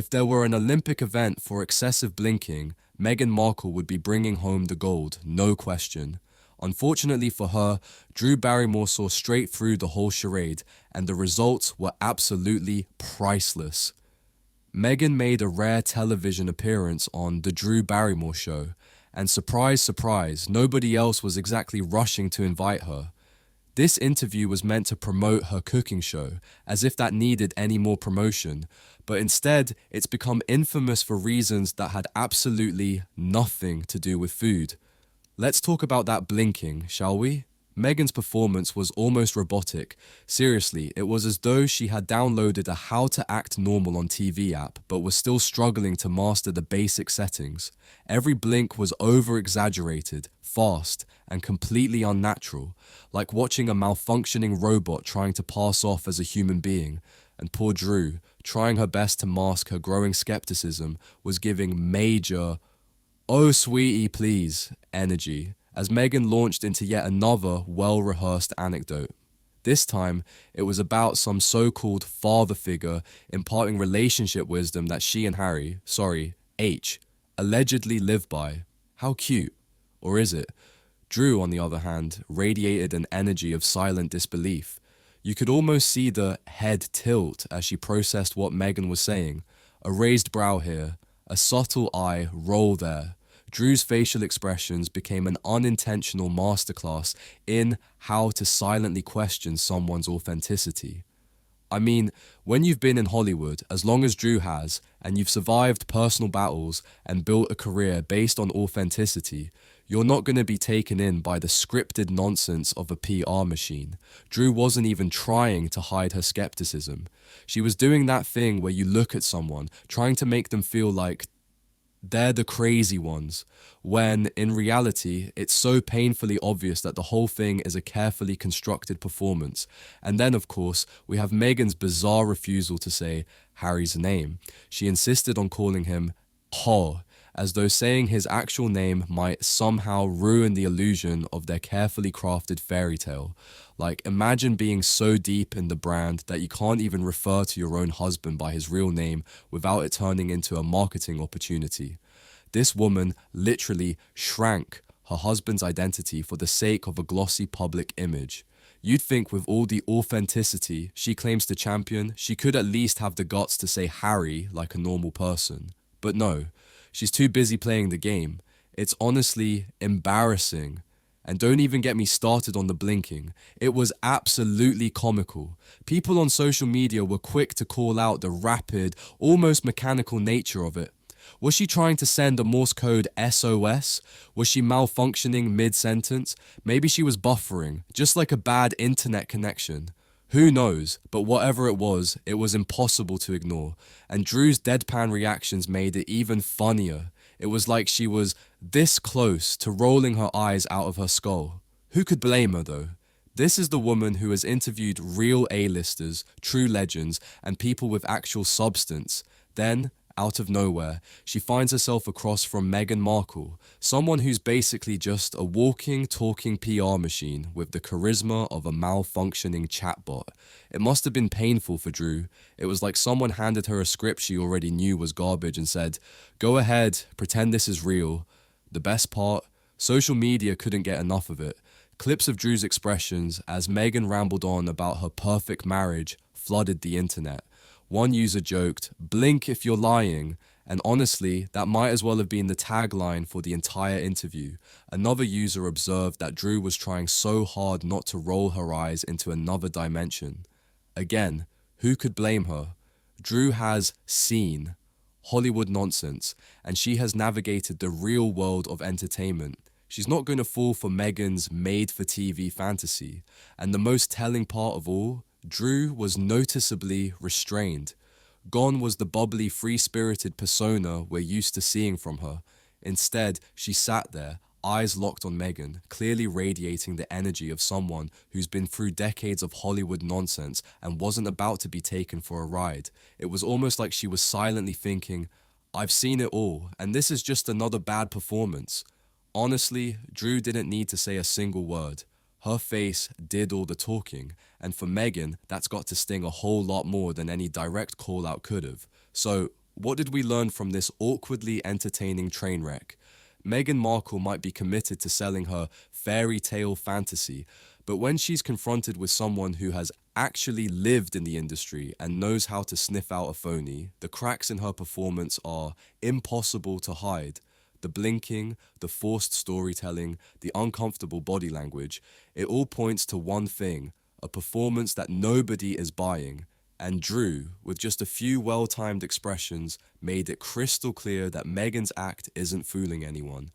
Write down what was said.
If there were an Olympic event for excessive blinking, Meghan Markle would be bringing home the gold, no question. Unfortunately for her, Drew Barrymore saw straight through the whole charade, and the results were absolutely priceless. Meghan made a rare television appearance on The Drew Barrymore Show, and surprise, surprise, nobody else was exactly rushing to invite her. This interview was meant to promote her cooking show, as if that needed any more promotion, but instead it's become infamous for reasons that had absolutely nothing to do with food. Let's talk about that blinking, shall we? Meghan's performance was almost robotic. Seriously, it was as though she had downloaded a How to Act Normal on TV app, but was still struggling to master the basic settings. Every blink was over-exaggerated, fast, and completely unnatural, like watching a malfunctioning robot trying to pass off as a human being. And poor Drew, trying her best to mask her growing skepticism, was giving major, "Oh sweetie please" energy, as Meghan launched into yet another well-rehearsed anecdote. This time, it was about some so-called father figure imparting relationship wisdom that she and H, allegedly live by. How cute. Or is it? Drew, on the other hand, radiated an energy of silent disbelief. You could almost see the head tilt as she processed what Meghan was saying. A raised brow here, a subtle eye roll there. Drew's facial expressions became an unintentional masterclass in how to silently question someone's authenticity. I mean, when you've been in Hollywood, as long as Drew has, and you've survived personal battles and built a career based on authenticity, you're not going to be taken in by the scripted nonsense of a PR machine. Drew wasn't even trying to hide her skepticism. She was doing that thing where you look at someone, trying to make them feel like they're the crazy ones, when in reality, it's so painfully obvious that the whole thing is a carefully constructed performance. And then, of course, we have Meghan's bizarre refusal to say Harry's name. She insisted on calling him Ho, as though saying his actual name might somehow ruin the illusion of their carefully crafted fairy tale. Like, imagine being so deep in the brand that you can't even refer to your own husband by his real name without it turning into a marketing opportunity. This woman literally shrank her husband's identity for the sake of a glossy public image. You'd think with all the authenticity she claims to champion, she could at least have the guts to say Harry like a normal person. But no, she's too busy playing the game. It's honestly embarrassing. And don't even get me started on the blinking. It was absolutely comical. People on social media were quick to call out the rapid, almost mechanical nature of it. Was she trying to send a Morse code SOS? Was she malfunctioning mid-sentence? Maybe she was buffering, just like a bad internet connection. Who knows, but whatever it was impossible to ignore. And Drew's deadpan reactions made it even funnier. It was like she was this close to rolling her eyes out of her skull. Who could blame her though? This is the woman who has interviewed real A-listers, true legends, and people with actual substance. Then, out of nowhere, she finds herself across from Meghan Markle, someone who's basically just a walking, talking PR machine with the charisma of a malfunctioning chatbot. It must have been painful for Drew. It was like someone handed her a script she already knew was garbage and said, "Go ahead, pretend this is real." The best part? Social media couldn't get enough of it. Clips of Drew's expressions as Meghan rambled on about her perfect marriage flooded the internet. One user joked, "Blink if you're lying," and honestly, that might as well have been the tagline for the entire interview. Another user observed that Drew was trying so hard not to roll her eyes into another dimension. Again, who could blame her? Drew has seen Hollywood nonsense, and she has navigated the real world of entertainment. She's not going to fall for Meghan's made-for-TV fantasy. And the most telling part of all, Drew was noticeably restrained. Gone was the bubbly, free-spirited persona we're used to seeing from her. Instead, she sat there, eyes locked on Meghan, clearly radiating the energy of someone who's been through decades of Hollywood nonsense and wasn't about to be taken for a ride. It was almost like she was silently thinking, "I've seen it all, and this is just another bad performance." Honestly, Drew didn't need to say a single word. Her face did all the talking, and for Meghan, that's got to sting a whole lot more than any direct call-out could have. So, What did we learn from this awkwardly entertaining train wreck? Meghan Markle might be committed to selling her fairy tale fantasy, but when she's confronted with someone who has actually lived in the industry and knows how to sniff out a phony, the cracks in her performance are impossible to hide. The blinking, the forced storytelling, the uncomfortable body language, it all points to one thing, a performance that nobody is buying. And Drew, with just a few well-timed expressions, made it crystal clear that Meghan's act isn't fooling anyone.